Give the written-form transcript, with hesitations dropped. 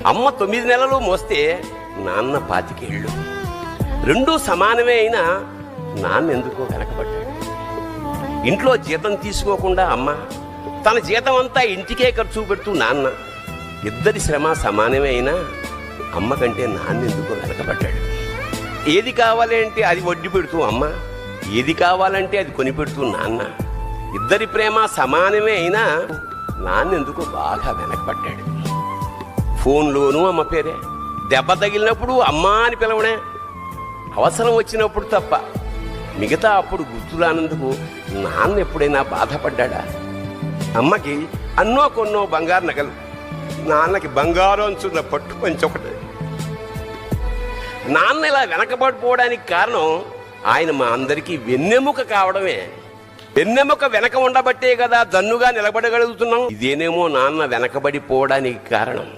అమ్మ 9 నెలలు మోస్తే నాన్న 25 ఏళ్ళు. రెండూ సమానమే అయినా నాన్న ఎందుకో వెనకబడ్డాడు. ఇంట్లో జీతం తీసుకోకుండా అమ్మ, తన జీతం అంతా ఇంటికే ఖర్చు పెడుతూ నాన్న, ఇద్దరి శ్రమ సమానమే అయినా అమ్మ కంటే నాన్న ఎందుకో వెనకబడ్డాడు. ఏది కావాలంటే అది వడ్డీ పెడుతూ అమ్మ, ఏది కావాలంటే అది కొని పెడుతూ నాన్న, ఇద్దరి ప్రేమ సమానమే అయినా నాన్న ఎందుకో బాగా వెనకబడ్డాడు. ఫోన్లోనూ అమ్మ పేరే, దెబ్బ తగిలినప్పుడు అమ్మా అని పిలవడే, అవసరం వచ్చినప్పుడు తప్ప మిగతా అప్పుడు గుర్తురానందుకు నాన్న ఎప్పుడైనా బాధపడ్డా? అమ్మకి అన్నో కొన్నో బంగారు నగలు, నాన్నకి బంగారు అంచున్న పట్టు పంచి ఒకటి. నాన్న ఇలా వెనకబడిపోవడానికి కారణం ఆయన మా అందరికీ వెన్నెముక కావడమే. వెన్నెముక వెనక ఉండబట్టే కదా దన్నుగా నిలబడగలుగుతున్నాం. ఇదేనేమో నాన్న వెనకబడిపోవడానికి కారణం.